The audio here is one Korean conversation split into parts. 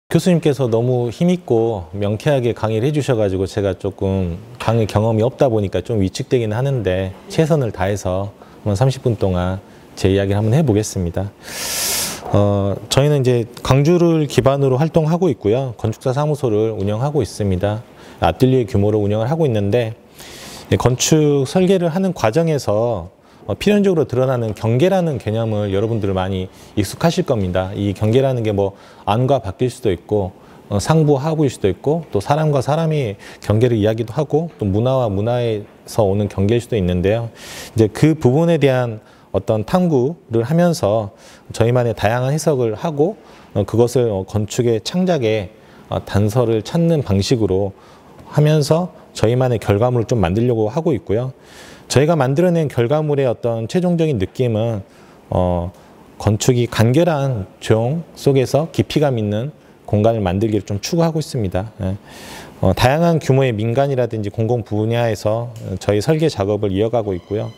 교수님께서 너무 힘있고 명쾌하게 강의를 해주셔가지고 제가 조금 강의 경험이 없다 보니까 좀 위축되긴 하는데 최선을 다해서 한번 30분 동안 제 이야기를 한번 해보겠습니다. 저희는 이제 광주를 기반으로 활동하고 있고요. 건축사 사무소를 운영하고 있습니다. 아뜰리에 규모로 운영을 하고 있는데 건축 설계를 하는 과정에서 필연적으로 드러나는 경계라는 개념을 여러분들 많이 익숙하실 겁니다. 이 경계라는 게 뭐 안과 바뀔 수도 있고 상부 하부일 수도 있고 또 사람과 사람이 경계를 이야기도 하고 또 문화와 문화에서 오는 경계일 수도 있는데요. 이제 그 부분에 대한 어떤 탐구를 하면서 저희만의 다양한 해석을 하고 그것을 건축의 창작의 단서를 찾는 방식으로 하면서 저희만의 결과물을 좀 만들려고 하고 있고요. 저희가 만들어낸 결과물의 어떤 최종적인 느낌은 건축이 간결한 조형 속에서 깊이감 있는 공간을 만들기를 좀 추구하고 있습니다. 다양한 규모의 민간이라든지 공공 분야에서 저희 설계 작업을 이어가고 있고요.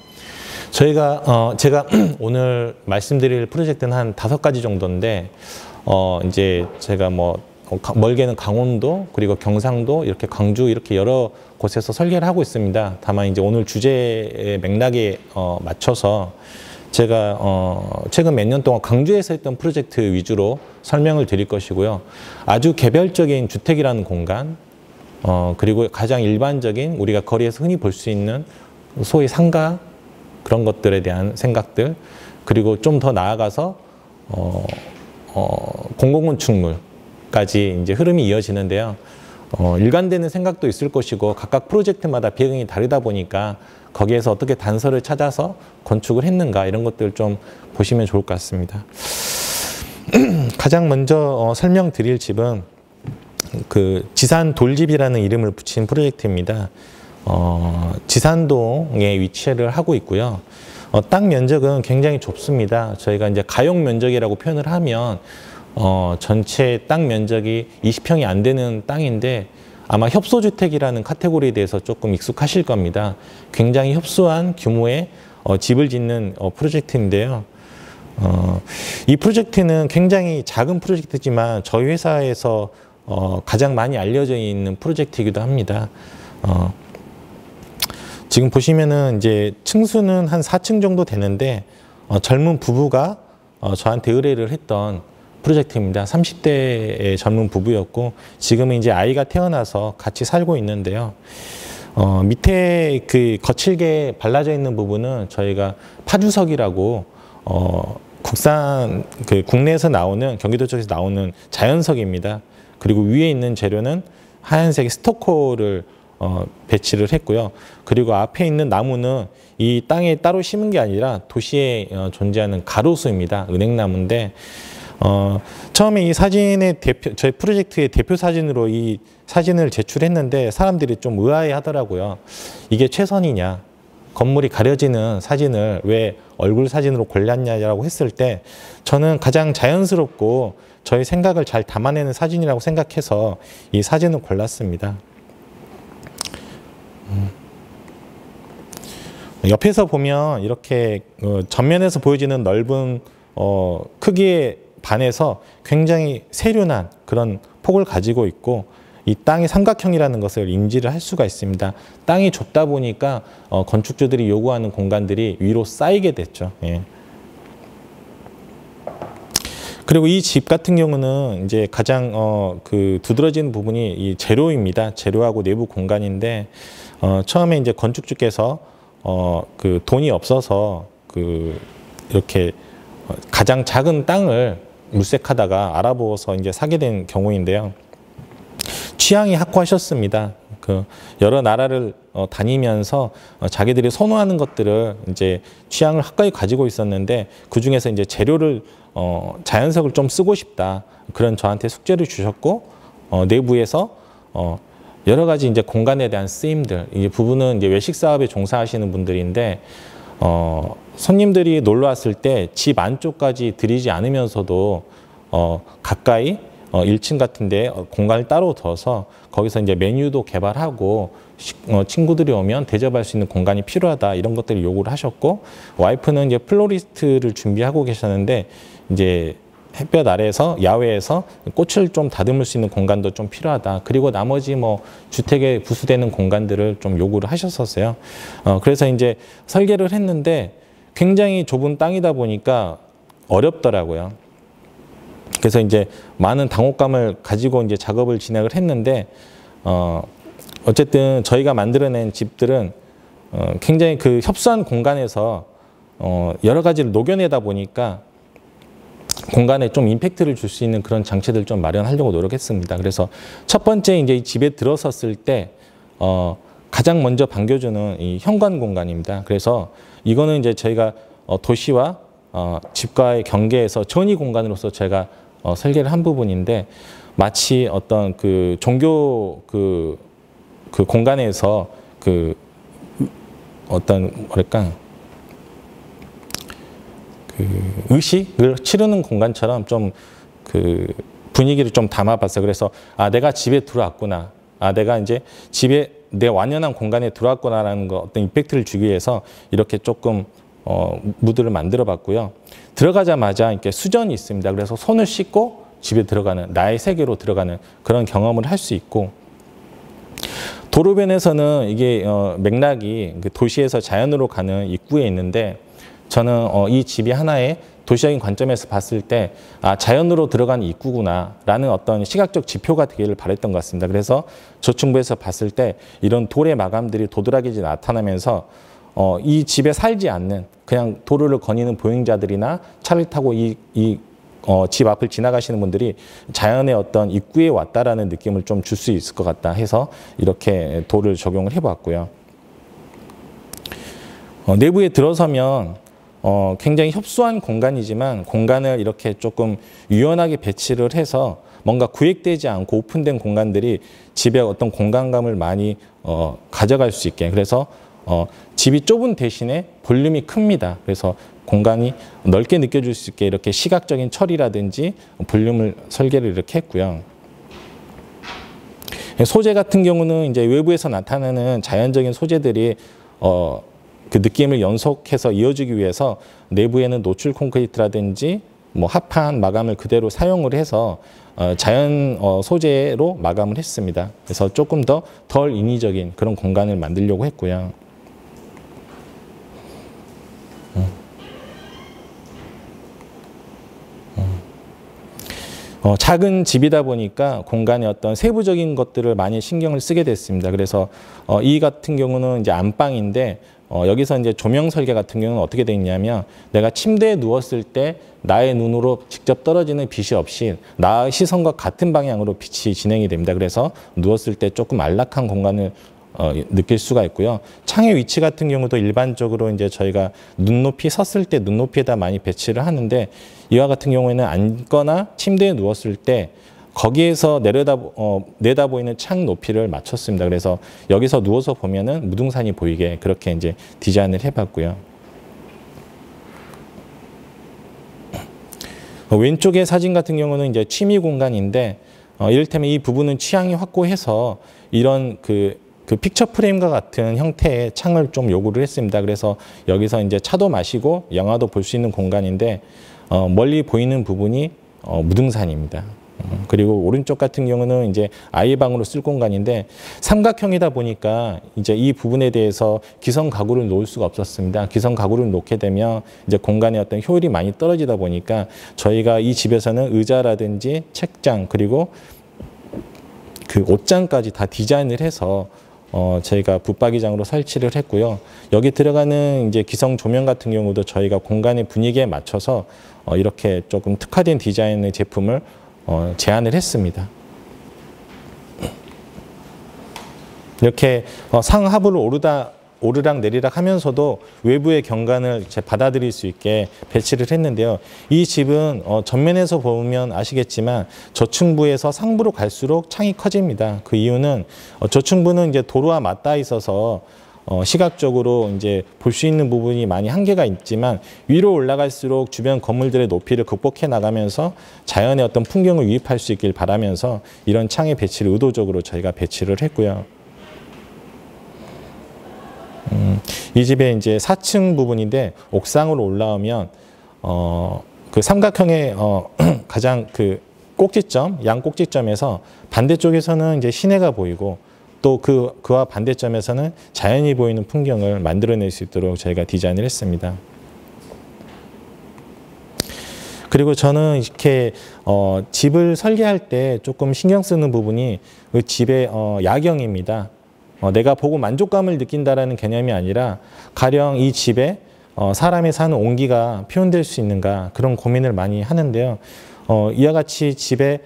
제가 오늘 말씀드릴 프로젝트는 한 5가지 정도인데 이제 제가 멀게는 강원도 그리고 경상도 이렇게 광주 이렇게 여러 곳에서 설계를 하고 있습니다. 다만 이제 오늘 주제의 맥락에 맞춰서 제가 최근 몇 년 동안 광주에서 했던 프로젝트 위주로 설명을 드릴 것이고요. 아주 개별적인 주택이라는 공간 그리고 가장 일반적인 우리가 거리에서 흔히 볼 수 있는 소위 상가 그런 것들에 대한 생각들 그리고 좀 더 나아가서 공공건축물 까지 이제 흐름이 이어지는데요. 일관되는 생각도 있을 것이고 각각 프로젝트마다 배경이 다르다 보니까 거기에서 어떻게 단서를 찾아서 건축을 했는가 이런 것들을 좀 보시면 좋을 것 같습니다. 가장 먼저 설명드릴 집은 그 지산 돌집이라는 이름을 붙인 프로젝트입니다. 지산동에 위치를 하고 있고요. 땅 면적은 굉장히 좁습니다. 저희가 이제 가용 면적이라고 표현을 하면 전체 땅 면적이 20평이 안 되는 땅인데 아마 협소주택이라는 카테고리에 대해서 조금 익숙하실 겁니다. 굉장히 협소한 규모의 집을 짓는 프로젝트인데요. 이 프로젝트는 굉장히 작은 프로젝트지만 저희 회사에서 가장 많이 알려져 있는 프로젝트이기도 합니다. 지금 보시면은 이제 층수는 한 4층 정도 되는데 젊은 부부가 저한테 의뢰를 했던 프로젝트입니다. 30대의 젊은 부부였고 지금은 이제 아이가 태어나서 같이 살고 있는데요. 밑에 그 거칠게 발라져 있는 부분은 저희가 파주석이라고 국내에서 나오는 경기도 쪽에서 나오는 자연석입니다. 그리고 위에 있는 재료는 하얀색의 스토커를 배치를 했고요. 그리고 앞에 있는 나무는 이 땅에 따로 심은 게 아니라 도시에 존재하는 가로수입니다. 은행나무인데 처음에 이 사진의 저희 프로젝트의 대표 사진으로 이 사진을 제출했는데 사람들이 좀 의아해 하더라고요. 이게 최선이냐? 건물이 가려지는 사진을 왜 얼굴 사진으로 골랐냐라고 했을 때 저는 가장 자연스럽고 저희 생각을 잘 담아내는 사진이라고 생각해서 이 사진을 골랐습니다. 옆에서 보면 이렇게 전면에서 보여지는 넓은 크기의 반해서 굉장히 세륜한 그런 폭을 가지고 있고 이 땅이 삼각형이라는 것을 인지를 할 수가 있습니다. 땅이 좁다 보니까 건축주들이 요구하는 공간들이 위로 쌓이게 됐죠. 예. 그리고 이 집 같은 경우는 이제 가장 두드러지는 부분이 이 재료입니다. 재료하고 내부 공간인데 처음에 이제 건축주께서 그 돈이 없어서 이렇게 가장 작은 땅을 물색하다가 알아보아서 이제 사게 된 경우인데요. 취향이 확고하셨습니다. 여러 나라를 다니면서 자기들이 선호하는 것들을 이제 취향을 확고히 가지고 있었는데 그 중에서 이제 재료를 자연석을 좀 쓰고 싶다 그런 저한테 숙제를 주셨고 내부에서 여러 가지 이제 공간에 대한 쓰임들 이 부분은 이제 외식 사업에 종사하시는 분들인데 손님들이 놀러 왔을 때 집 안쪽까지 들이지 않으면서도 가까이 1층 같은데 공간을 따로 둬서 거기서 이제 메뉴도 개발하고 친구들이 오면 대접할 수 있는 공간이 필요하다 이런 것들을 요구를 하셨고 와이프는 이제 플로리스트를 준비하고 계셨는데 이제 햇볕 아래에서 야외에서 꽃을 좀 다듬을 수 있는 공간도 좀 필요하다. 그리고 나머지 뭐 주택에 부수되는 공간들을 좀 요구를 하셨었어요. 그래서 이제 설계를 했는데 굉장히 좁은 땅이다 보니까 어렵더라고요. 그래서 이제 많은 당혹감을 가지고 이제 작업을 진행을 했는데 어쨌든 저희가 만들어낸 집들은 굉장히 그 협소한 공간에서 여러 가지를 녹여내다 보니까 공간에 좀 임팩트를 줄 수 있는 그런 장치들 좀 마련하려고 노력했습니다. 그래서 첫 번째 이제 이 집에 들어섰을 때 가장 먼저 반겨주는 이 현관 공간입니다. 그래서 이거는 이제 저희가 도시와 집과의 경계에서 전이 공간으로서 제가 설계를 한 부분인데 마치 어떤 그 종교 그 공간에서 그 어떤 뭐랄까 그 의식을 치르는 공간처럼 좀 그 분위기를 좀 담아봤어요. 그래서 내가 집에 들어왔구나. 내가 이제 집에 내 완연한 공간에 들어왔구나라는 거 어떤 임팩트를 주기 위해서 이렇게 조금 무드를 만들어 봤고요. 들어가자마자 이렇게 수전이 있습니다. 그래서 손을 씻고 집에 들어가는 나의 세계로 들어가는 그런 경험을 할 수 있고 도로변에서는 이게 맥락이 도시에서 자연으로 가는 입구에 있는데 저는 이 집이 하나의 도시적인 관점에서 봤을 때 자연으로 들어가는 입구구나라는 어떤 시각적 지표가 되기를 바랬던 것 같습니다. 그래서 저층부에서 봤을 때 이런 돌의 마감들이 도드라지게 나타나면서 이 집에 살지 않는 그냥 도로를 거니는 보행자들이나 차를 타고 집 앞을 지나가시는 분들이 자연의 어떤 입구에 왔다라는 느낌을 좀 줄 수 있을 것 같다 해서 이렇게 돌을 적용을 해봤고요. 내부에 들어서면 굉장히 협소한 공간이지만 공간을 이렇게 조금 유연하게 배치를 해서 뭔가 구획되지 않고 오픈된 공간들이 집의 어떤 공간감을 많이 가져갈 수 있게 그래서 집이 좁은 대신에 볼륨이 큽니다. 그래서 공간이 넓게 느껴질 수 있게 이렇게 시각적인 처리라든지 볼륨을 설계를 이렇게 했고요. 소재 같은 경우는 이제 외부에서 나타나는 자연적인 소재들이 그 느낌을 연속해서 이어주기 위해서 내부에는 노출 콘크리트라든지 뭐 합판 마감을 그대로 사용을 해서 자연 소재로 마감을 했습니다. 그래서 조금 더 덜 인위적인 그런 공간을 만들려고 했고요. 작은 집이다 보니까 공간의 어떤 세부적인 것들을 많이 신경을 쓰게 됐습니다. 그래서 이 같은 경우는 이제 안방인데 여기서 이제 조명 설계 같은 경우는 어떻게 되어 있냐면 내가 침대에 누웠을 때 나의 눈으로 직접 떨어지는 빛이 없이 나의 시선과 같은 방향으로 빛이 진행이 됩니다. 그래서 누웠을 때 조금 안락한 공간을 느낄 수가 있고요. 창의 위치 같은 경우도 일반적으로 이제 저희가 눈높이 섰을 때 눈높이에다 많이 배치를 하는데 이와 같은 경우에는 앉거나 침대에 누웠을 때 거기에서 내다 보이는 창 높이를 맞췄습니다. 그래서 여기서 누워서 보면은 무등산이 보이게 그렇게 이제 디자인을 해봤고요. 왼쪽의 사진 같은 경우는 이제 취미 공간인데 이를테면 이 부분은 취향이 확고해서 이런 그 픽처 프레임과 같은 형태의 창을 좀 요구를 했습니다. 그래서 여기서 이제 차도 마시고 영화도 볼 수 있는 공간인데 멀리 보이는 부분이 무등산입니다. 그리고 오른쪽 같은 경우는 이제 아이 방으로 쓸 공간인데 삼각형이다 보니까 이제 이 부분에 대해서 기성 가구를 놓을 수가 없었습니다. 기성 가구를 놓게 되면 이제 공간의 어떤 효율이 많이 떨어지다 보니까 저희가 이 집에서는 의자라든지 책장 그리고 그 옷장까지 다 디자인을 해서 저희가 붙박이장으로 설치를 했고요. 여기 들어가는 이제 기성 조명 같은 경우도 저희가 공간의 분위기에 맞춰서 이렇게 조금 특화된 디자인의 제품을 제안을 했습니다. 이렇게 상하부를 오르락 내리락 하면서도 외부의 경관을 받아들일 수 있게 배치를 했는데요. 이 집은 전면에서 보면 아시겠지만 저층부에서 상부로 갈수록 창이 커집니다. 그 이유는 저층부는 이제 도로와 맞닿아 있어서 시각적으로 이제 볼 수 있는 부분이 많이 한계가 있지만 위로 올라갈수록 주변 건물들의 높이를 극복해 나가면서 자연의 어떤 풍경을 유입할 수 있길 바라면서 이런 창의 배치를 의도적으로 저희가 배치를 했고요. 이 집의 이제 4층 부분인데 옥상으로 올라오면 그 삼각형의 가장 그 꼭지점, 양 꼭지점에서 반대쪽에서는 이제 시내가 보이고 또 그와 반대점에서는 자연이 보이는 풍경을 만들어낼 수 있도록 저희가 디자인을 했습니다. 그리고 저는 이렇게 집을 설계할 때 조금 신경 쓰는 부분이 그 집의 야경입니다. 내가 보고 만족감을 느낀다라는 개념이 아니라 가령 이 집에 사람이 사는 온기가 표현될 수 있는가 그런 고민을 많이 하는데요. 이와 같이 집에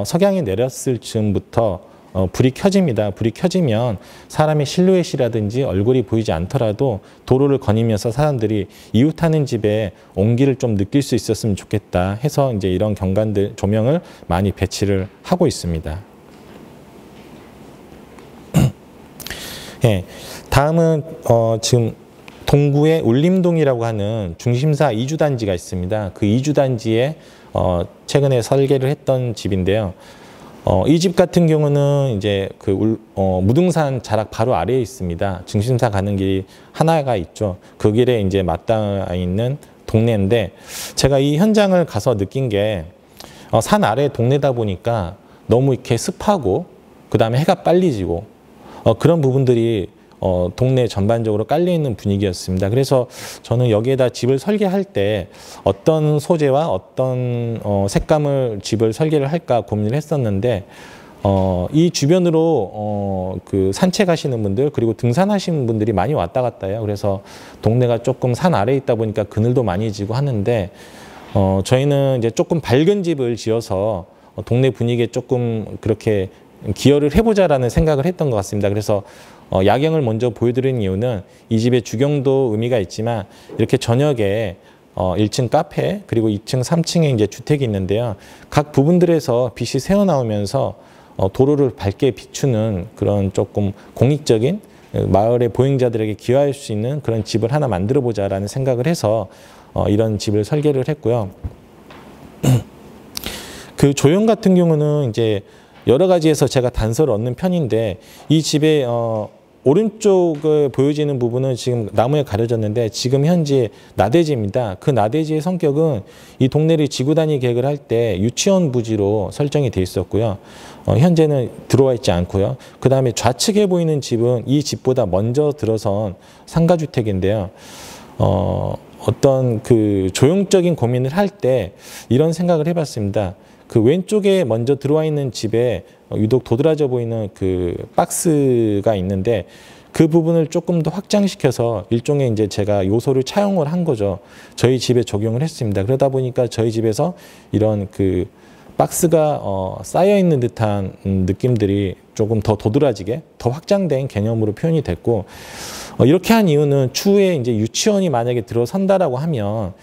석양이 내렸을 즈음부터 불이 켜집니다. 불이 켜지면 사람의 실루엣이라든지 얼굴이 보이지 않더라도 도로를 거니면서 사람들이 이웃하는 집에 온기를 좀 느낄 수 있었으면 좋겠다 해서 이제 이런 경관들 조명을 많이 배치를 하고 있습니다. 예, 다음은 지금 동구에 울림동이라고 하는 중심사 이주단지가 있습니다. 그 이주단지에 최근에 설계를 했던 집인데요. 이 집 같은 경우는 이제 그 무등산 자락 바로 아래에 있습니다. 중심사 가는 길이 하나가 있죠. 그 길에 이제 맞닿아 있는 동네인데 제가 이 현장을 가서 느낀 게 산 아래 동네다 보니까 너무 이렇게 습하고 그 다음에 해가 빨리 지고 그런 부분들이 동네 전반적으로 깔려있는 분위기였습니다. 그래서 저는 여기에다 집을 설계할 때 어떤 소재와 어떤 색감을 집을 설계를 할까 고민을 했었는데 이 주변으로 그 산책하시는 분들 그리고 등산하시는 분들이 많이 왔다 갔다 해요. 그래서 동네가 조금 산 아래에 있다 보니까 그늘도 많이 지고 하는데 저희는 이제 조금 밝은 집을 지어서 동네 분위기에 조금 그렇게 기여를 해보자라는 생각을 했던 것 같습니다. 그래서 야경을 먼저 보여드리는 이유는 이 집의 주경도 의미가 있지만 이렇게 저녁에 1층 카페 그리고 2층, 3층에 이제 주택이 있는데요. 각 부분들에서 빛이 새어나오면서 도로를 밝게 비추는 그런 조금 공익적인 마을의 보행자들에게 기여할 수 있는 그런 집을 하나 만들어 보자라는 생각을 해서 이런 집을 설계를 했고요. 그 조형 같은 경우는 이제 여러 가지에서 제가 단서를 얻는 편인데 이 집의 오른쪽에 보여지는 부분은 지금 나무에 가려졌는데 지금 현재 나대지입니다. 그 나대지의 성격은 이 동네를 지구단위 계획을 할 때 유치원 부지로 설정이 돼 있었고요. 현재는 들어와 있지 않고요. 그 다음에 좌측에 보이는 집은 이 집보다 먼저 들어선 상가주택인데요. 어떤 그 조형적인 고민을 할 때 이런 생각을 해봤습니다. 그 왼쪽에 먼저 들어와 있는 집에 유독 도드라져 보이는 그 박스가 있는데 그 부분을 조금 더 확장시켜서 일종의 이제 제가 요소를 차용을 한 거죠. 저희 집에 적용을 했습니다. 그러다 보니까 저희 집에서 이런 그 박스가 쌓여 있는 듯한 느낌들이 조금 더 도드라지게 더 확장된 개념으로 표현이 됐고 이렇게 한 이유는 추후에 이제 유치원이 만약에 들어선다라고 하면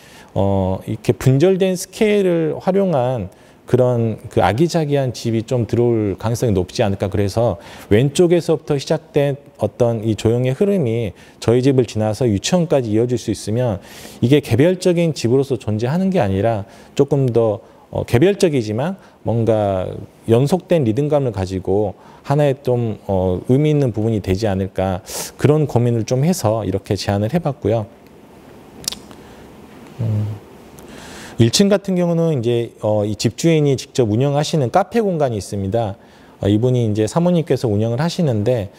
이렇게 분절된 스케일을 활용한 그런 그 아기자기한 집이 좀 들어올 가능성이 높지 않을까. 그래서 왼쪽에서부터 시작된 어떤 이 조형의 흐름이 저희 집을 지나서 유치원까지 이어질 수 있으면 이게 개별적인 집으로서 존재하는 게 아니라 조금 더 개별적이지만 뭔가 연속된 리듬감을 가지고 하나의 좀 의미 있는 부분이 되지 않을까 그런 고민을 좀 해서 이렇게 제안을 해봤고요. 1층 같은 경우는 이제 이 집주인이 직접 운영하시는 카페 공간이 있습니다. 이분이 이제 사모님께서 운영을 하시는데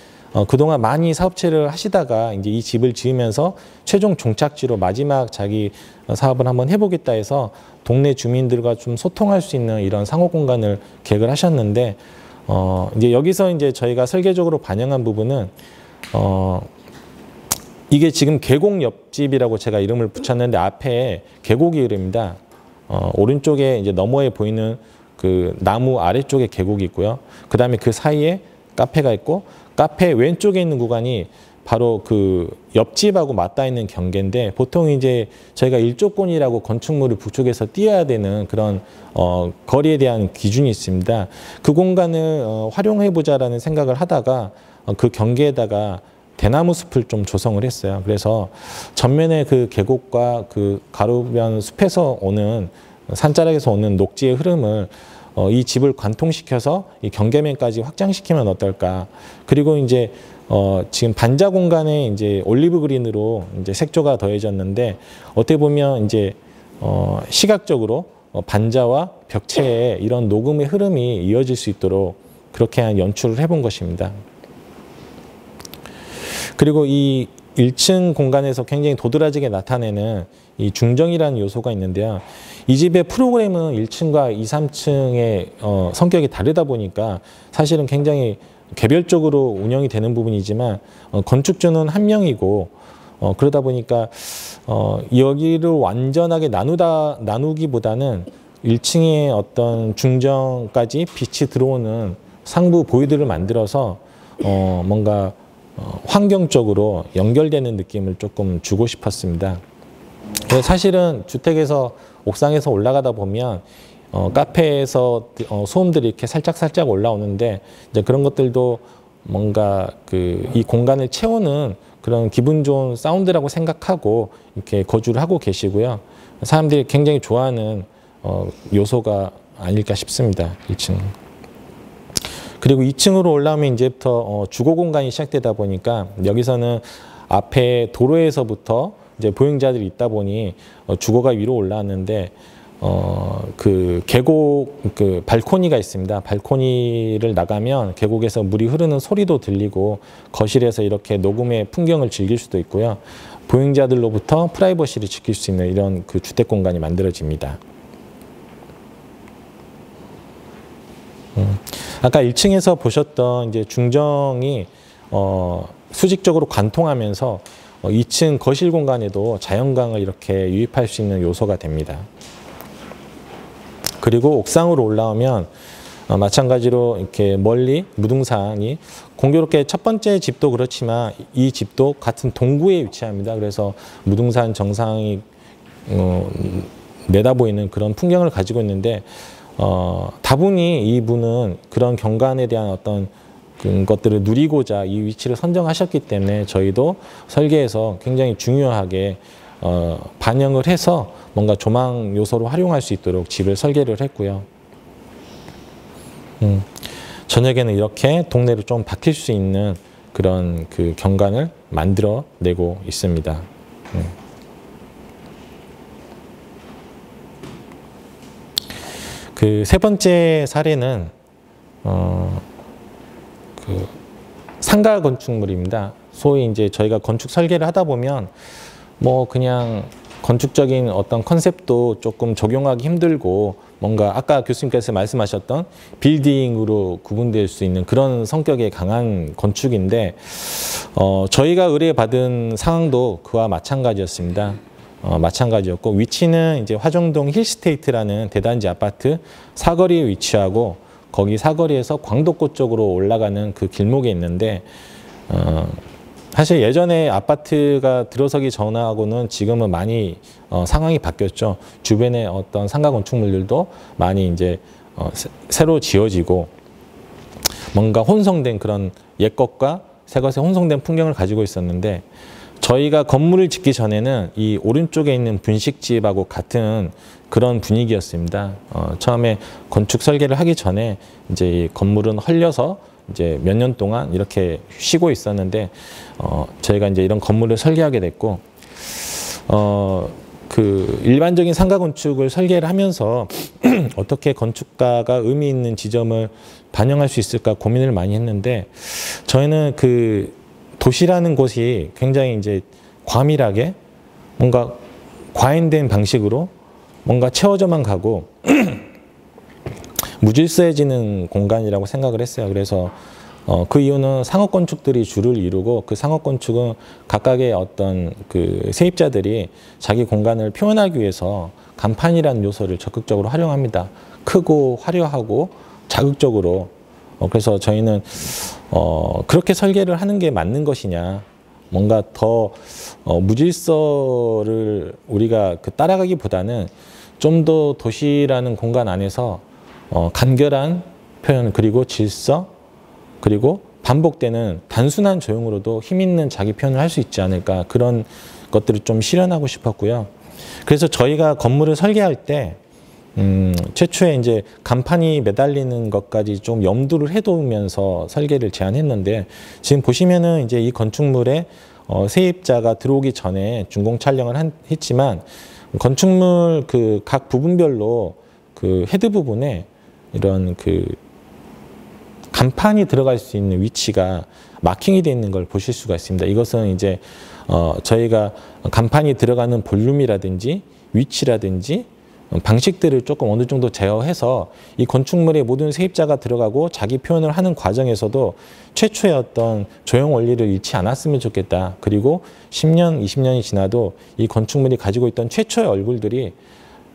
그동안 많이 사업체를 하시다가 이제 이 집을 지으면서 최종 종착지로 마지막 자기 사업을 한번 해보겠다 해서 동네 주민들과 좀 소통할 수 있는 이런 상호 공간을 계획을 하셨는데 이제 여기서 이제 저희가 설계적으로 반영한 부분은 이게 지금 계곡 옆집이라고 제가 이름을 붙였는데 앞에 계곡이 흐릅니다. 오른쪽에 이제 너머에 보이는 그 나무 아래쪽에 계곡이 있고요. 그 다음에 그 사이에 카페가 있고 카페 왼쪽에 있는 구간이 바로 그 옆집하고 맞닿아 있는 경계인데 보통 이제 저희가 일조권이라고 건축물을 북쪽에서 띄어야 되는 그런 거리에 대한 기준이 있습니다. 그 공간을 활용해 보자라는 생각을 하다가 그 경계에다가 대나무 숲을 좀 조성을 했어요. 그래서 전면에 그 계곡과 그 가로변 숲에서 오는 산자락에서 오는 녹지의 흐름을 이 집을 관통시켜서 이 경계면까지 확장시키면 어떨까. 그리고 이제 지금 반자 공간에 이제 올리브 그린으로 이제 색조가 더해졌는데 어떻게 보면 이제 시각적으로 반자와 벽체에 이런 녹음의 흐름이 이어질 수 있도록 그렇게 한 연출을 해본 것입니다. 그리고 이 1층 공간에서 굉장히 도드라지게 나타내는 이 중정이라는 요소가 있는데요. 이 집의 프로그램은 1층과 2, 3층의 성격이 다르다 보니까 사실은 굉장히 개별적으로 운영이 되는 부분이지만 건축주는 한 명이고 그러다 보니까 여기를 완전하게 나누기보다는 1층의 어떤 중정까지 빛이 들어오는 상부 보이드를 만들어서 뭔가 환경적으로 연결되는 느낌을 조금 주고 싶었습니다. 사실은 주택에서 옥상에서 올라가다 보면 카페에서 소음들이 이렇게 살짝 올라오는데 이제 그런 것들도 뭔가 이 공간을 채우는 그런 기분 좋은 사운드라고 생각하고 이렇게 거주를 하고 계시고요. 사람들이 굉장히 좋아하는 요소가 아닐까 싶습니다. 1층. 그리고 2층으로 올라오면 이제부터 주거 공간이 시작되다 보니까 여기서는 앞에 도로에서부터 이제 보행자들이 있다 보니 주거가 위로 올라왔는데 그 계곡 발코니가 있습니다. 발코니를 나가면 계곡에서 물이 흐르는 소리도 들리고 거실에서 이렇게 녹음의 풍경을 즐길 수도 있고요. 보행자들로부터 프라이버시를 지킬 수 있는 이런 그 주택 공간이 만들어집니다. 아까 1층에서 보셨던 이제 중정이 수직적으로 관통하면서 2층 거실 공간에도 자연광을 이렇게 유입할 수 있는 요소가 됩니다. 그리고 옥상으로 올라오면 마찬가지로 이렇게 멀리 무등산이 공교롭게 첫 번째 집도 그렇지만 이 집도 같은 동구에 위치합니다. 그래서 무등산 정상이 내다보이는 그런 풍경을 가지고 있는데 다분히 이분은 그런 경관에 대한 어떤 것들을 누리고자 이 위치를 선정하셨기 때문에 저희도 설계에서 굉장히 중요하게 반영을 해서 뭔가 조망 요소로 활용할 수 있도록 집을 설계를 했고요. 저녁에는 이렇게 동네를 좀 바뀔 수 있는 그런 그 경관을 만들어내고 있습니다. 그 세 번째 사례는 그 상가 건축물입니다. 소위 이제 저희가 건축 설계를 하다 보면 뭐 그냥 건축적인 어떤 컨셉도 조금 적용하기 힘들고 뭔가 아까 교수님께서 말씀하셨던 빌딩으로 구분될 수 있는 그런 성격의 강한 건축인데 저희가 의뢰받은 상황도 그와 마찬가지였습니다. 마찬가지였고 위치는 이제 화정동 힐스테이트라는 대단지 아파트 사거리에 위치하고 거기 사거리에서 광덕고 쪽으로 올라가는 그 길목에 있는데 사실 예전에 아파트가 들어서기 전하고는 지금은 많이 상황이 바뀌었죠. 주변에 어떤 상가 건축물들도 많이 이제 새로 지어지고 뭔가 혼성된 그런 옛것과 새것의 혼성된 풍경을 가지고 있었는데 저희가 건물을 짓기 전에는 이 오른쪽에 있는 분식집하고 같은 그런 분위기였습니다. 처음에 건축 설계를 하기 전에 이제 이 건물은 헐려서 이제 몇 년 동안 이렇게 쉬고 있었는데 저희가 이제 이런 건물을 설계하게 됐고 그 일반적인 상가 건축을 설계를 하면서 어떻게 건축가가 의미 있는 지점을 반영할 수 있을까 고민을 많이 했는데 저희는 그 도시라는 곳이 굉장히 이제 과밀하게 뭔가 과잉된 방식으로 뭔가 채워져만 가고 무질서해지는 공간이라고 생각을 했어요. 그래서 그 이유는 상업 건축들이 주를 이루고 그 상업 건축은 각각의 어떤 그 세입자들이 자기 공간을 표현하기 위해서 간판이라는 요소를 적극적으로 활용합니다. 크고 화려하고 자극적으로. 그래서 저희는 그렇게 설계를 하는 게 맞는 것이냐, 뭔가 더 무질서를 우리가 따라가기보다는 좀 더 도시라는 공간 안에서 간결한 표현 그리고 질서 그리고 반복되는 단순한 조형으로도 힘 있는 자기 표현을 할 수 있지 않을까, 그런 것들을 좀 실현하고 싶었고요. 그래서 저희가 건물을 설계할 때 최초에 이제 간판이 매달리는 것까지 좀 염두를 해두면서 설계를 제안했는데 지금 보시면은 이제 이 건축물에 세입자가 들어오기 전에 준공 촬영을 했지만 건축물 그 각 부분별로 그 헤드 부분에 이런 그 간판이 들어갈 수 있는 위치가 마킹이 되어 있는 걸 보실 수가 있습니다. 이것은 이제 저희가 간판이 들어가는 볼륨이라든지 위치라든지 방식들을 조금 어느 정도 제어해서 이 건축물에 모든 세입자가 들어가고 자기 표현을 하는 과정에서도 최초의 어떤 조형 원리를 잃지 않았으면 좋겠다. 그리고 10년, 20년이 지나도 이 건축물이 가지고 있던 최초의 얼굴들이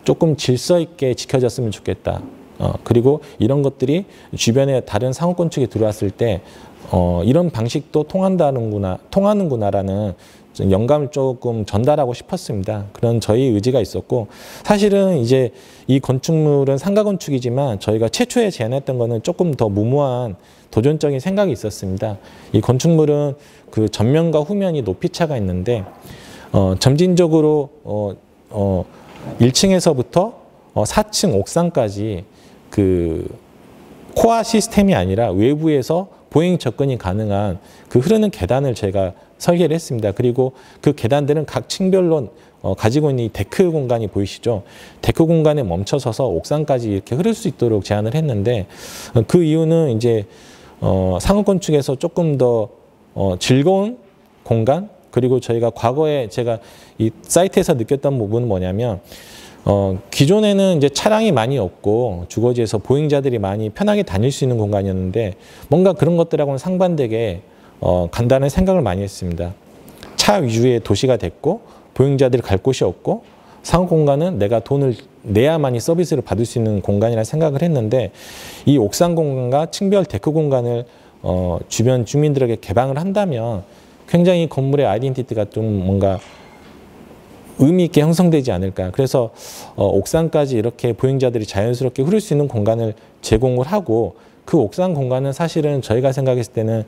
조금 질서 있게 지켜졌으면 좋겠다. 그리고 이런 것들이 주변에 다른 상업 건축에 들어왔을 때 이런 방식도 통하는구나라는 영감을 조금 전달하고 싶었습니다. 그런 저희 의지가 있었고, 사실은 이제 이 건축물은 상가 건축이지만 저희가 최초에 제안했던 거는 조금 더 무모한 도전적인 생각이 있었습니다. 이 건축물은 그 전면과 후면이 높이 차가 있는데 점진적으로 1층에서부터 4층 옥상까지 그 코어 시스템이 아니라 외부에서 보행 접근이 가능한 그 흐르는 계단을 제가 설계를 했습니다. 그리고 그 계단들은 각 층별로 가지고 있는 이 데크 공간이 보이시죠? 데크 공간에 멈춰서서 옥상까지 이렇게 흐를 수 있도록 제안을 했는데, 그 이유는 이제 상업 건축에서 조금 더 즐거운 공간, 그리고 저희가 과거에 제가 이 사이트에서 느꼈던 부분은 뭐냐면 기존에는 이제 차량이 많이 없고 주거지에서 보행자들이 많이 편하게 다닐 수 있는 공간이었는데, 뭔가 그런 것들하고는 상반되게 간단한 생각을 많이 했습니다. 차 위주의 도시가 됐고 보행자들이 갈 곳이 없고 상업 공간은 내가 돈을 내야만이 서비스를 받을 수 있는 공간이라 생각을 했는데, 이 옥상 공간과 층별 데크 공간을 주변 주민들에게 개방을 한다면 굉장히 건물의 아이덴티티가 좀 뭔가 의미 있게 형성되지 않을까. 그래서 옥상까지 이렇게 보행자들이 자연스럽게 흐를 수 있는 공간을 제공을 하고, 그 옥상 공간은 사실은 저희가 생각했을 때는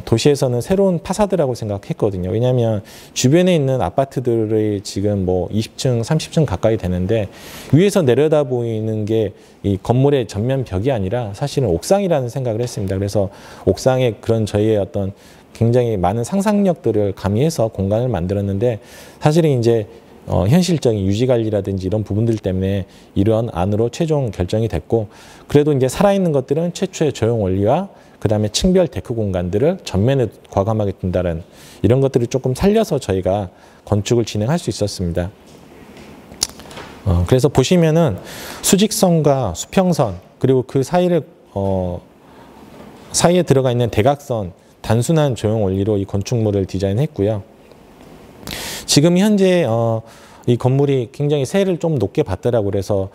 도시에서는 새로운 파사드라고 생각했거든요. 왜냐하면 주변에 있는 아파트들이 지금 뭐 20층, 30층 가까이 되는데 위에서 내려다 보이는 게 이 건물의 전면 벽이 아니라 사실은 옥상이라는 생각을 했습니다. 그래서 옥상에 그런 저희의 어떤 굉장히 많은 상상력들을 가미해서 공간을 만들었는데, 사실은 이제 현실적인 유지관리라든지 이런 부분들 때문에 이런 안으로 최종 결정이 됐고, 그래도 이제 살아있는 것들은 최초의 조형 원리와 그 다음에 층별 데크 공간들을 전면에 과감하게 둔다는 이런 것들을 조금 살려서 저희가 건축을 진행할 수 있었습니다. 그래서 보시면은 수직선과 수평선, 그리고 그 사이에 들어가 있는 대각선, 단순한 조형 원리로 이 건축물을 디자인했고요. 지금 현재 이 건물이 굉장히 세를 좀 높게 받더라고. 그래서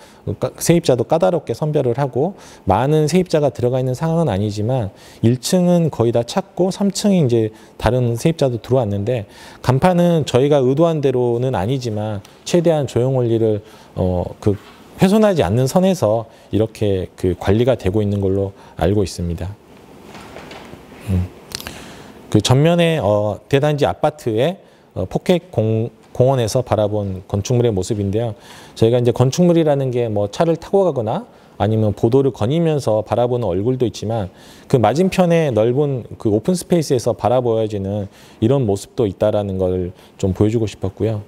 세입자도 까다롭게 선별을 하고, 많은 세입자가 들어가 있는 상황은 아니지만 1층은 거의 다 찼고 3층이 이제 다른 세입자도 들어왔는데, 간판은 저희가 의도한 대로는 아니지만 최대한 조형 원리를 훼손하지 않는 선에서 이렇게 그 관리가 되고 있는 걸로 알고 있습니다. 그 전면에 대단지 아파트에 포켓 공원에서 바라본 건축물의 모습인데요. 저희가 이제 건축물이라는 게 뭐 차를 타고 가거나 아니면 보도를 거니면서 바라보는 얼굴도 있지만, 그 맞은편에 넓은 그 오픈 스페이스에서 바라보여지는 이런 모습도 있다라는 걸 좀 보여주고 싶었고요.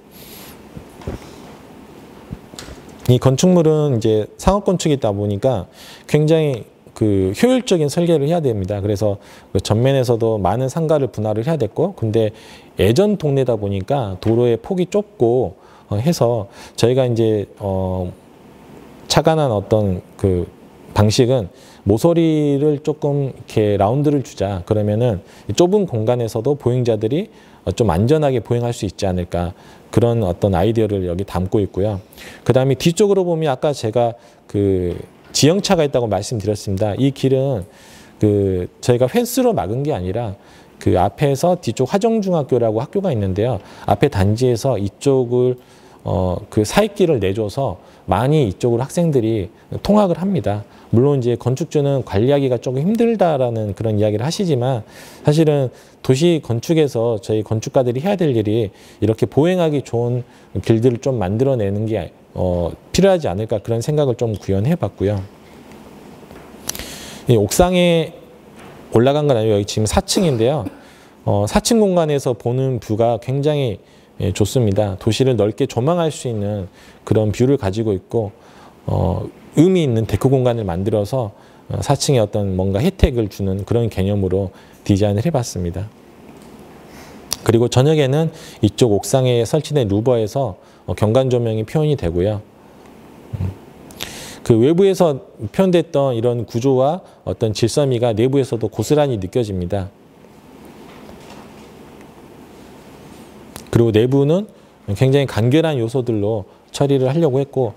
이 건축물은 이제 상업 건축이다 보니까 굉장히 그 효율적인 설계를 해야 됩니다. 그래서 그 전면에서도 많은 상가를 분할을 해야 됐고, 근데 예전 동네다 보니까 도로의 폭이 좁고 해서 저희가 이제 착안한 어떤 그 방식은 모서리를 조금 이렇게 라운드를 주자. 그러면은 좁은 공간에서도 보행자들이 좀 안전하게 보행할 수 있지 않을까, 그런 어떤 아이디어를 여기 담고 있고요. 그 다음에 뒤쪽으로 보면 아까 제가 그 지형차가 있다고 말씀드렸습니다. 이 길은 그 저희가 펜스로 막은 게 아니라 그 앞에서 뒤쪽 화정중학교라고 학교가 있는데요. 앞에 단지에서 이쪽을 그 사이길을 내줘서 많이 이쪽으로 학생들이 통학을 합니다. 물론 이제 건축주는 관리하기가 조금 힘들다라는 그런 이야기를 하시지만, 사실은 도시 건축에서 저희 건축가들이 해야 될 일이 이렇게 보행하기 좋은 길들을 좀 만들어내는 게 필요하지 않을까, 그런 생각을 좀 구현해 봤고요. 이 옥상에 올라간 건 아니고 여기 지금 4층인데요. 4층 공간에서 보는 뷰가 굉장히 예, 좋습니다. 도시를 넓게 조망할 수 있는 그런 뷰를 가지고 있고 의미 있는 데크 공간을 만들어서 4층에 어떤 뭔가 혜택을 주는 그런 개념으로 디자인을 해봤습니다. 그리고 저녁에는 이쪽 옥상에 설치된 루버에서 경관 조명이 표현이 되고요. 그 외부에서 표현됐던 이런 구조와 어떤 질서미가 내부에서도 고스란히 느껴집니다. 그리고 내부는 굉장히 간결한 요소들로 처리를 하려고 했고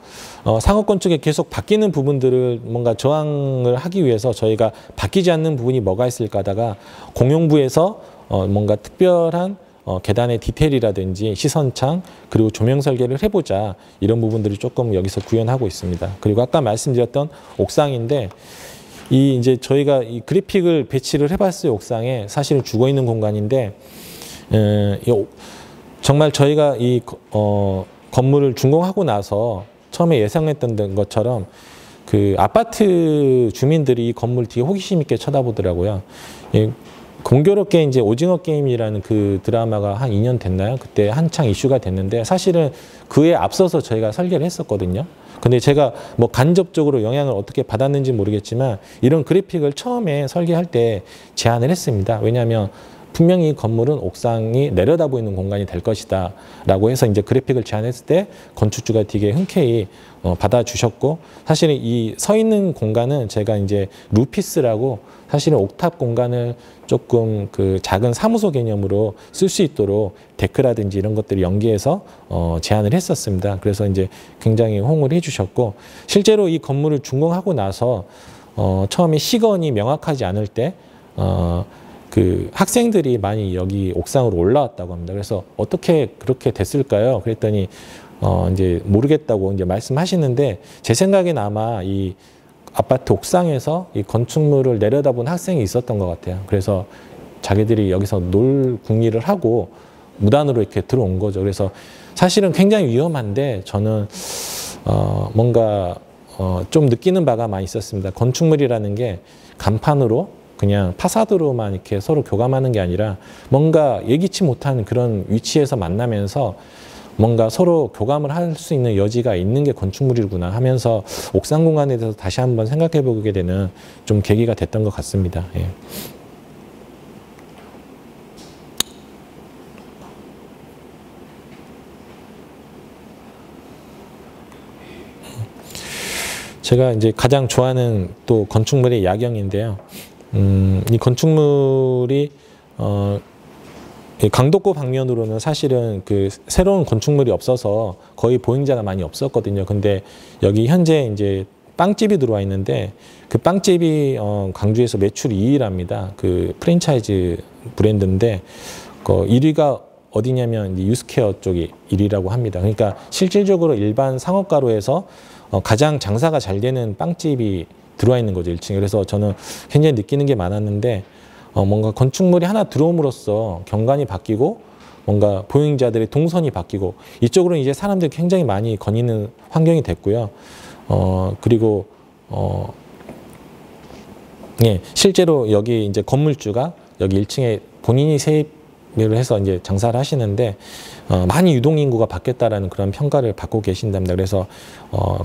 상업 건축에 계속 바뀌는 부분들을 뭔가 저항을 하기 위해서 저희가 바뀌지 않는 부분이 뭐가 있을까 하다가 공용부에서 뭔가 특별한 계단의 디테일이라든지 시선창 그리고 조명 설계를 해보자 이런 부분들을 조금 여기서 구현하고 있습니다. 그리고 아까 말씀드렸던 옥상인데 이제 저희가 이 그래픽을 배치를 해봤어요. 옥상에 사실은 죽어 있는 공간인데 정말 저희가 이 건물을 준공하고 나서 처음에 예상했던 것처럼 그 아파트 주민들이 이 건물 뒤에 호기심 있게 쳐다보더라고요. 공교롭게 이제 오징어 게임이라는 그 드라마가 한 2년 됐나요? 그때 한창 이슈가 됐는데 사실은 그에 앞서서 저희가 설계를 했었거든요. 근데 제가 뭐 간접적으로 영향을 어떻게 받았는지 모르겠지만 이런 그래픽을 처음에 설계할 때 제안을 했습니다. 왜냐하면 분명히 건물은 옥상이 내려다 보이는 공간이 될 것이다 라고 해서 이제 그래픽을 제안했을 때 건축주가 되게 흔쾌히 받아주셨고 사실은 이 서 있는 공간은 제가 이제 루피스라고 사실은 옥탑 공간을 조금 그 작은 사무소 개념으로 쓸 수 있도록 데크라든지 이런 것들을 연계해서 제안을 했었습니다. 그래서 이제 굉장히 호응을 해주셨고 실제로 이 건물을 준공하고 나서 처음에 시건이 명확하지 않을 때 그 학생들이 많이 여기 옥상으로 올라왔다고 합니다. 그래서 어떻게 그렇게 됐을까요? 그랬더니 이제 모르겠다고 이제 말씀하시는데 제 생각엔 아마 이 아파트 옥상에서 이 건축물을 내려다본 학생이 있었던 것 같아요. 그래서 자기들이 여기서 놀 궁리를 하고 무단으로 이렇게 들어온 거죠. 그래서 사실은 굉장히 위험한데 저는 뭔가 좀 느끼는 바가 많이 있었습니다. 건축물이라는 게 간판으로 그냥 파사드로만 이렇게 서로 교감하는 게 아니라 뭔가 예기치 못한 그런 위치에서 만나면서 뭔가 서로 교감을 할 수 있는 여지가 있는 게 건축물이구나 하면서 옥상 공간에 대해서 다시 한번 생각해 보게 되는 좀 계기가 됐던 것 같습니다. 예. 제가 이제 가장 좋아하는 또 건축물의 야경인데요. 이 건축물이 강도구 방면으로는 사실은 그 새로운 건축물이 없어서 거의 보행자가 많이 없었거든요. 근데 여기 현재 이제 빵집이 들어와 있는데 그 빵집이 광주에서 매출 2위랍니다. 그 프랜차이즈 브랜드인데 1위가 어디냐면 유스케어 쪽이 1위라고 합니다. 그러니까 실질적으로 일반 상업가로에서 가장 장사가 잘 되는 빵집이 들어와 있는 거죠, 1층에. 그래서 저는 굉장히 느끼는 게 많았는데 뭔가 건축물이 하나 들어옴으로써 경관이 바뀌고 뭔가 보행자들의 동선이 바뀌고 이쪽으로는 이제 사람들이 굉장히 많이 거니는 환경이 됐고요. 그리고 예, 실제로 여기 이제 건물주가 여기 1층에 본인이 세입을 해서 이제 장사를 하시는데 많이 유동인구가 바뀌었다라는 그런 평가를 받고 계신답니다. 그래서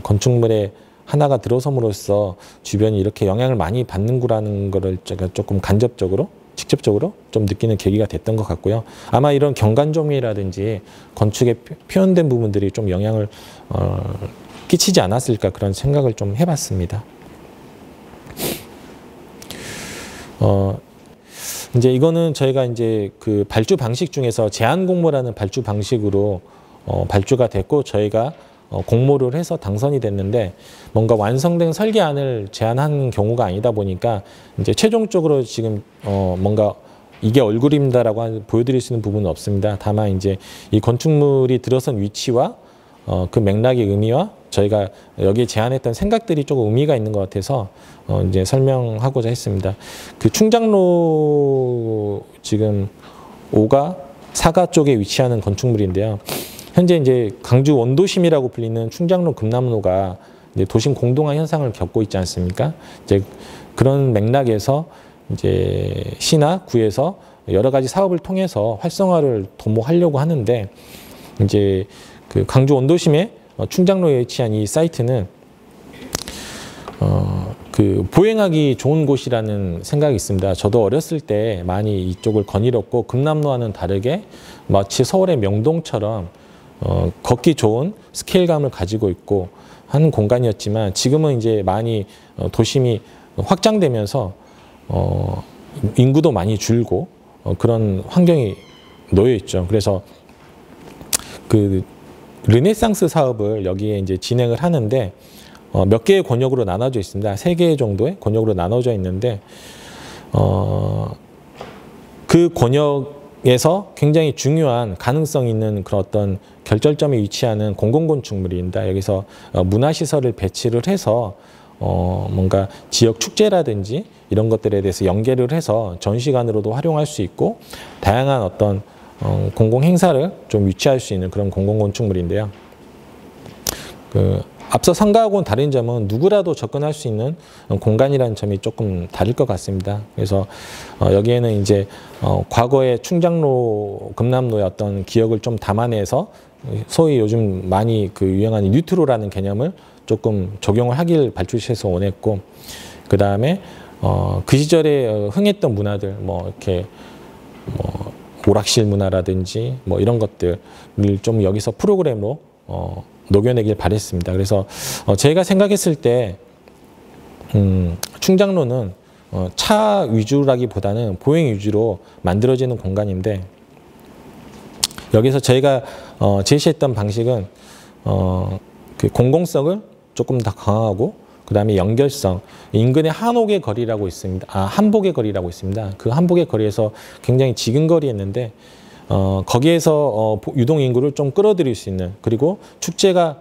건축물에 하나가 들어섬으로써 주변이 이렇게 영향을 많이 받는구라는 거를 제가 조금 간접적으로, 직접적으로 좀 느끼는 계기가 됐던 것 같고요. 아마 이런 경관조명이라든지 건축에 표현된 부분들이 좀 영향을 끼치지 않았을까 그런 생각을 좀 해봤습니다. 이제 이거는 저희가 이제 그 발주 방식 중에서 제안 공모라는 발주 방식으로 발주가 됐고 저희가 공모를 해서 당선이 됐는데 뭔가 완성된 설계안을 제안한 경우가 아니다 보니까 이제 최종적으로 지금 뭔가 이게 얼굴입니다라고 보여드릴 수 있는 부분은 없습니다. 다만 이제 이 건축물이 들어선 위치와 그 맥락의 의미와 저희가 여기에 제안했던 생각들이 조금 의미가 있는 것 같아서 이제 설명하고자 했습니다. 그 충장로 지금 5가 4가 쪽에 위치하는 건축물인데요. 현재 이제 강주 원도심이라고 불리는 충장로 금남로가 이제 도심 공동화 현상을 겪고 있지 않습니까? 이제 그런 맥락에서 이제 시나 구에서 여러 가지 사업을 통해서 활성화를 도모하려고 하는데 이제 그 광주 원도심의 충장로에 위치한 이 사이트는 그 보행하기 좋은 곳이라는 생각이 있습니다. 저도 어렸을 때 많이 이쪽을 거닐었고 금남로와는 다르게 마치 서울의 명동처럼 걷기 좋은 스케일감을 가지고 있고 하는 공간이었지만 지금은 이제 많이 도심이 확장되면서 인구도 많이 줄고 그런 환경이 놓여 있죠. 그래서 그 르네상스 사업을 여기에 이제 진행을 하는데 몇 개의 권역으로 나눠져 있습니다. 3개 정도의 권역으로 나눠져 있는데 그 권역에서 굉장히 중요한 가능성 있는 그런 어떤 결절점에 위치하는 공공건축물입니다. 여기서 문화시설을 배치를 해서 뭔가 지역 축제라든지 이런 것들에 대해서 연계를 해서 전시관으로도 활용할 수 있고 다양한 어떤 공공행사를 좀 유치할 수 있는 그런 공공건축물인데요. 앞서 상가하고는 다른 점은 누구라도 접근할 수 있는 공간이라는 점이 조금 다를 것 같습니다. 그래서 여기에는 이제 과거의 충장로, 금남로의 어떤 기억을 좀 담아내서 소위 요즘 많이 그 유행하는 뉴트로라는 개념을 조금 적용을 하길 발주시에서 원했고, 그 다음에 그 시절에 흥했던 문화들, 뭐 이렇게 뭐 오락실 문화라든지 뭐 이런 것들을 좀 여기서 프로그램으로 녹여내길 바랬습니다. 그래서 제가 생각했을 때 충장로는 차 위주라기보다는 보행 위주로 만들어지는 공간인데 여기서 저희가 제시했던 방식은 그 공공성을 조금 더 강화하고 그 다음에 연결성, 인근의 한옥의 거리라고 있습니다. 한복의 거리라고 있습니다. 그 한복의 거리에서 굉장히 지근거리였는데 거기에서 유동인구를 좀 끌어들일 수 있는, 그리고 축제가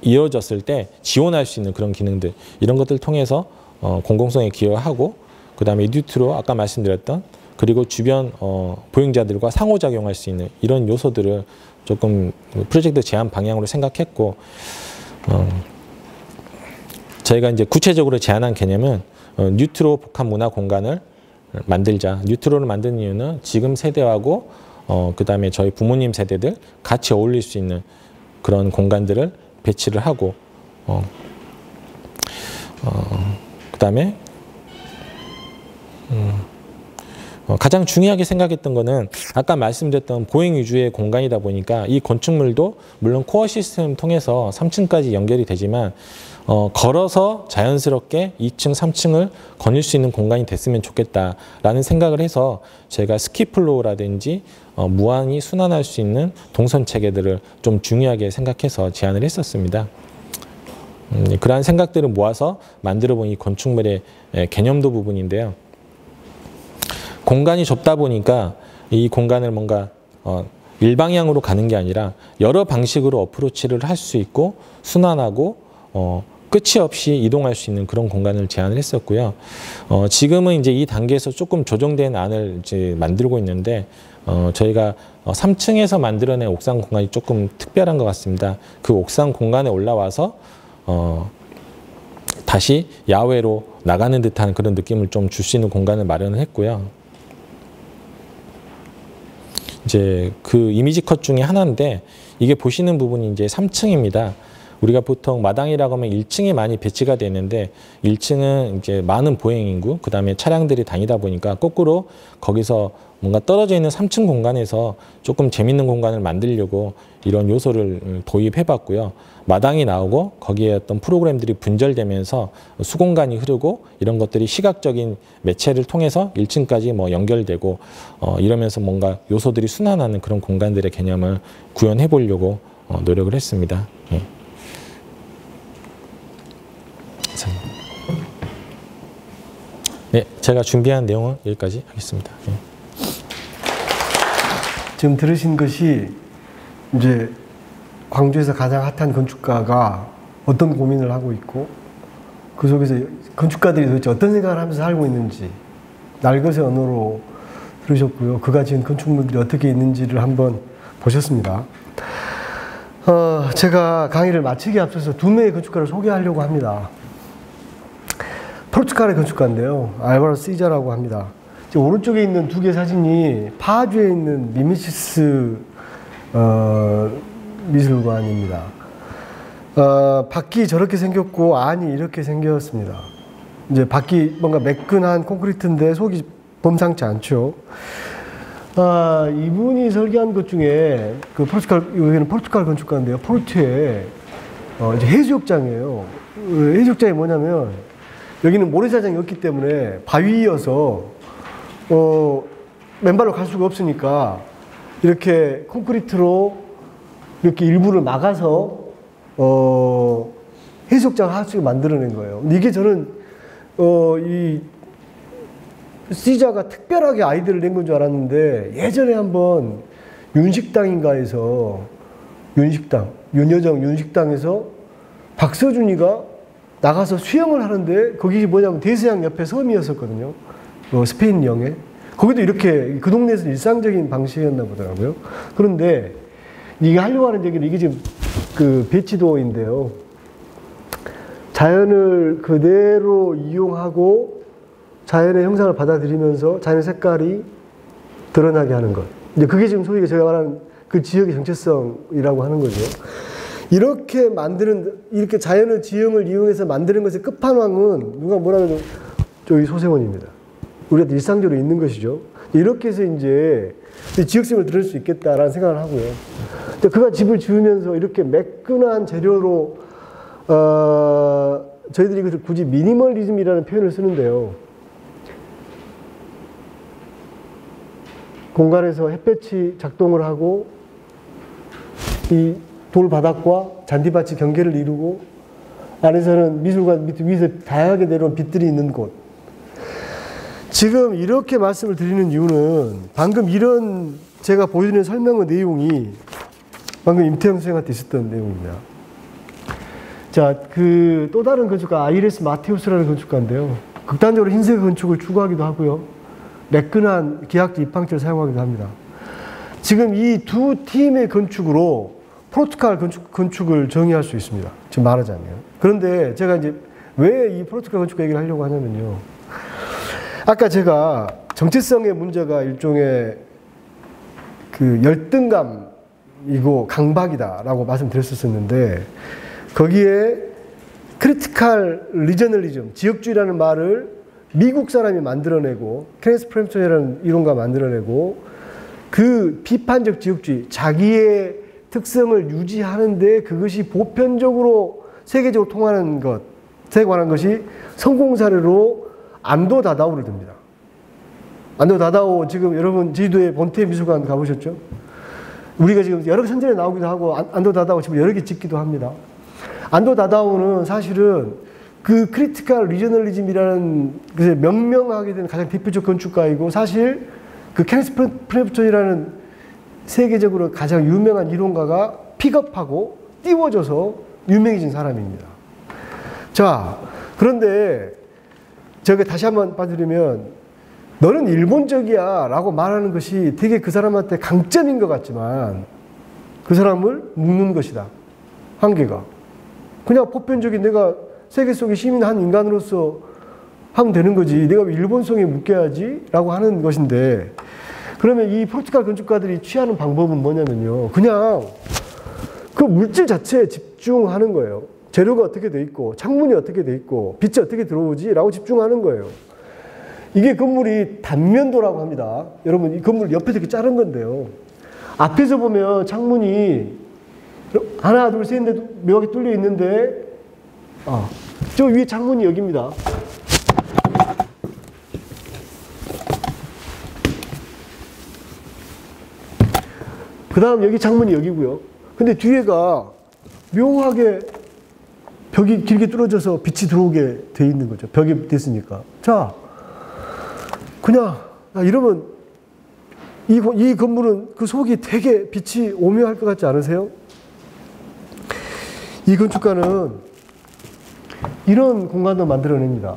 이어졌을 때 지원할 수 있는 그런 기능들, 이런 것들을 통해서 공공성에 기여하고, 그 다음에 뉴트로 아까 말씀드렸던, 그리고 주변 보행자들과 상호작용할 수 있는 이런 요소들을 조금 프로젝트 제안 방향으로 생각했고, 저희가 이제 구체적으로 제안한 개념은 뉴트로 복합 문화 공간을 만들자. 뉴트로를 만든 이유는 지금 세대하고 그 다음에 저희 부모님 세대들 같이 어울릴 수 있는 그런 공간들을 배치를 하고 그 다음에 가장 중요하게 생각했던 거는 아까 말씀드렸던 보행 위주의 공간이다 보니까 이 건축물도 물론 코어 시스템을 통해서 3층까지 연결이 되지만 걸어서 자연스럽게 2층, 3층을 거닐 수 있는 공간이 됐으면 좋겠다라는 생각을 해서 제가 스키플로우라든지 무한히 순환할 수 있는 동선 체계들을 좀 중요하게 생각해서 제안을 했었습니다. 그러한 생각들을 모아서 만들어 본 이 건축물의 개념도 부분인데요. 공간이 좁다 보니까 이 공간을 뭔가 일방향으로 가는 게 아니라 여러 방식으로 어프로치를 할 수 있고 순환하고 끝이 없이 이동할 수 있는 그런 공간을 제안을 했었고요. 지금은 이제 이 단계에서 조금 조정된 안을 이제 만들고 있는데 저희가 3층에서 만들어낸 옥상 공간이 조금 특별한 것 같습니다. 그 옥상 공간에 올라와서 다시 야외로 나가는 듯한 그런 느낌을 좀 줄 수 있는 공간을 마련을 했고요. 이제 그 이미지 컷 중에 하나인데 이게 보시는 부분이 이제 3층입니다. 우리가 보통 마당이라고 하면 1층에 많이 배치가 되는데 1층은 이제 많은 보행 인구, 그 다음에 차량들이 다니다 보니까 거꾸로 거기서 뭔가 떨어져 있는 3층 공간에서 조금 재밌는 공간을 만들려고 이런 요소를 도입해 봤고요. 마당이 나오고 거기에 어떤 프로그램들이 분절되면서 수공간이 흐르고 이런 것들이 시각적인 매체를 통해서 1층까지 뭐 연결되고 이러면서 뭔가 요소들이 순환하는 그런 공간들의 개념을 구현해 보려고 노력을 했습니다. 예. 네, 제가 준비한 내용은 여기까지 하겠습니다. 네. 지금 들으신 것이 이제 광주에서 가장 핫한 건축가가 어떤 고민을 하고 있고 그 속에서 건축가들이 도대체 어떤 생각을 하면서 살고 있는지 날것의 언어로 들으셨고요. 그가 지은 건축물들이 어떻게 있는지를 한번 보셨습니다. 제가 강의를 마치기에 앞서서 2명의 건축가를 소개하려고 합니다. 포르투갈의 건축가인데요. 알바로 시자라고 합니다. 오른쪽에 있는 2개 사진이 파주에 있는 미메시스 미술관입니다. 밖이 저렇게 생겼고 안이 이렇게 생겼습니다. 이제 밖이 뭔가 매끈한 콘크리트인데 속이 범상치 않죠. 이분이 설계한 것 중에 그 여기는 포르투갈 건축가인데요. 포르투에 이제 해수욕장이에요. 해수욕장이 뭐냐면 여기는 모래사장이 없기 때문에 바위여서 맨발로 갈 수가 없으니까 이렇게 콘크리트로 이렇게 일부를 막아서 해수욕장 할 수 있게 만들어낸 거예요. 이게 저는 이 시자가 특별하게 아이디어를 낸 건 줄 알았는데 예전에 한번 윤식당인가에서 윤여정 윤식당에서 박서준이가 나가서 수영을 하는데 거기 뭐냐면 대서양 옆에 섬이었었거든요. 스페인 영해. 거기도 이렇게 그 동네에서 일상적인 방식이었나 보더라고요. 그런데 이게 하려고 하는 얘기는 이게 지금 그 배치도인데요. 자연을 그대로 이용하고 자연의 형상을 받아들이면서 자연의 색깔이 드러나게 하는 것. 이제 그게 지금 소위 제가 말하는 그 지역의 정체성이라고 하는 거죠. 이렇게 자연의 지형을 이용해서 만드는 것의 끝판왕은 누가 뭐라 그러죠? 저기 소생원입니다. 우리가 일상적으로 있는 것이죠. 이렇게 해서 이제 지역성을 들을 수 있겠다라는 생각을 하고요. 그가 집을 지으면서 이렇게 매끈한 재료로, 저희들이 이것을 굳이 미니멀리즘이라는 표현을 쓰는데요. 공간에서 햇볕이 작동을 하고, 이 돌바닥과 잔디밭이 경계를 이루고, 안에서는 미술관 밑 위에서 다양하게 내려온 빛들이 있는 곳. 지금 이렇게 말씀을 드리는 이유는 방금 이런 제가 보여드리는 설명의 내용이 방금 임태영 선생님한테 있었던 내용입니다. 자, 그 또 다른 건축가 아이레스 마테우스라는 건축가인데요. 극단적으로 흰색 건축을 추구하기도 하고요. 매끈한 기악지 입항체를 사용하기도 합니다. 지금 이 두 팀의 건축으로 포르투갈 건축을 정의할 수 있습니다. 지금 말하자면. 그런데 제가 이제 왜 이 포르투갈 건축 얘기를 하려고 하냐면요. 아까 제가 정체성의 문제가 일종의 그 열등감이고 강박이다라고 말씀드렸었는데 거기에 크리티컬 리저널리즘, 지역주의라는 말을 미국 사람이 만들어내고 케네스 프램프턴이라는 이론가 만들어내고 그 비판적 지역주의, 자기의 특성을 유지하는데 그것이 보편적으로 세계적으로 통하는 것에 관한 것이 성공 사례로 안도 다다오를 듭니다. 안도 다다오 지금 여러분 제주도의 본태 미술관 가보셨죠? 우리가 지금 여러 선전에 나오기도 하고 안도 다다오 지금 여러 개 짓기도 합니다. 안도 다다오는 사실은 그 크리티컬 리저널리즘이라는 명명하게 된 가장 대표적 건축가이고 사실 그 케네스 프램프턴이라는 세계적으로 가장 유명한 이론가가 픽업하고 띄워져서 유명해진 사람입니다. 자, 그런데 제가 다시 한번 봐드리면 너는 일본적이야 라고 말하는 것이 되게 그 사람한테 강점인 것 같지만 그 사람을 묶는 것이다. 한계가. 그냥 보편적인 내가 세계 속의 시민한 인간으로서 하면 되는 거지. 내가 왜 일본성에 묶여야지? 라고 하는 것인데 그러면 이 포르투갈 건축가들이 취하는 방법은 뭐냐면요. 그냥 그 물질 자체에 집중하는 거예요. 재료가 어떻게 돼 있고 창문이 어떻게 돼 있고 빛이 어떻게 들어오지? 라고 집중하는 거예요. 이게 건물이 단면도라고 합니다. 여러분 이 건물 옆에서 이렇게 자른 건데요. 앞에서 보면 창문이 하나 둘 셋 넷 묘하게 뚫려 있는데 저 위에 창문이 여기입니다. 그 다음 여기 창문이 여기고요. 근데 뒤에가 묘하게 벽이 길게 뚫어져서 빛이 들어오게 돼 있는 거죠. 벽이 됐으니까. 자, 그냥 이러면 이 건물은 그 속이 되게 빛이 오묘할 것 같지 않으세요? 이 건축가는 이런 공간도 만들어냅니다.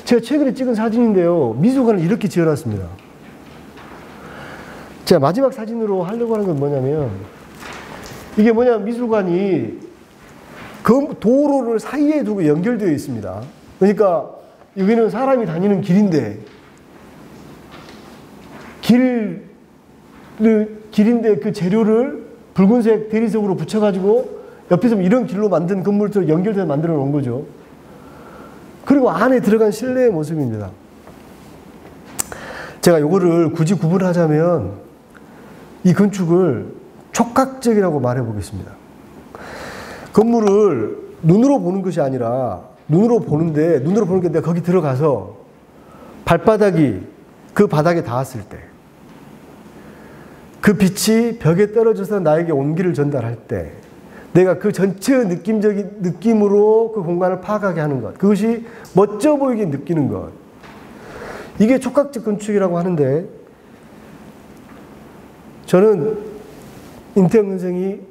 제가 최근에 찍은 사진인데요. 미술관을 이렇게 지어놨습니다. 제가 마지막 사진으로 하려고 하는 건 뭐냐면 이게 뭐냐면 미술관이 도로를 사이에 두고 연결되어 있습니다. 그러니까 여기는 사람이 다니는 길인데 길을 길인데 그 재료를 붉은색 대리석으로 붙여가지고 옆에서 이런 길로 만든 건물처럼 연결돼서 만들어 놓은 거죠. 그리고 안에 들어간 실내의 모습입니다. 제가 요거를 굳이 구분하자면 이 건축을 촉각적이라고 말해 보겠습니다. 건물을 눈으로 보는 것이 아니라 눈으로 보는 게 내가 거기 들어가서 발바닥이 그 바닥에 닿았을 때 그 빛이 벽에 떨어져서 나에게 온기를 전달할 때 내가 그 전체 느낌적인 느낌으로 그 공간을 파악하게 하는 것, 그것이 멋져 보이게 느끼는 것, 이게 촉각적 건축이라고 하는데 저는 임태영 선생이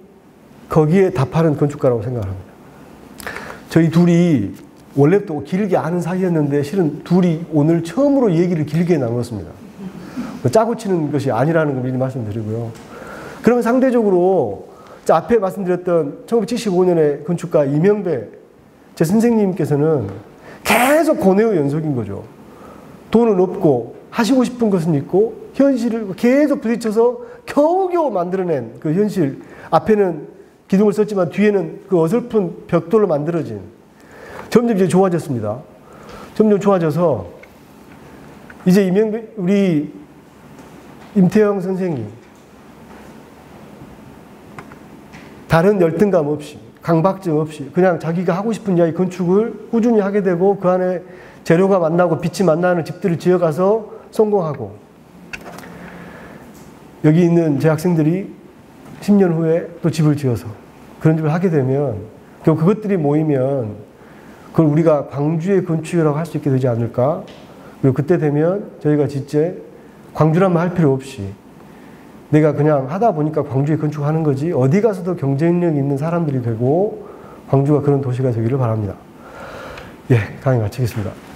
거기에 답하는 건축가라고 생각합니다. 저희 둘이 원래부터 길게 아는 사이였는데 실은 둘이 오늘 처음으로 얘기를 길게 나눴습니다. 짜고 치는 것이 아니라는 걸 미리 말씀드리고요. 그러면 상대적으로 앞에 말씀드렸던 1975년에 건축가 이명배 제 선생님께서는 계속 고뇌의 연속인 거죠. 돈은 없고 하시고 싶은 것은 있고 현실을 계속 부딪혀서 겨우겨우 만들어낸 그 현실, 앞에는 기둥을 썼지만 뒤에는 그 어설픈 벽돌로 만들어진, 점점 이제 좋아졌습니다. 점점 좋아져서 이제 우리 임태영 선생이 다른 열등감 없이, 강박증 없이 그냥 자기가 하고 싶은 이야기 건축을 꾸준히 하게 되고 그 안에 재료가 만나고 빛이 만나는 집들을 지어가서 성공하고, 여기 있는 제 학생들이 10년 후에 또 집을 지어서 그런 집을 하게 되면 결국 그것들이 모이면 그걸 우리가 광주의 건축이라고 할 수 있게 되지 않을까. 그리고 그때 되면 저희가 진짜 광주라면 할 필요 없이 내가 그냥 하다 보니까 광주에 건축하는 거지 어디 가서도 경쟁력 있는 사람들이 되고 광주가 그런 도시가 되기를 바랍니다. 예, 강의 마치겠습니다.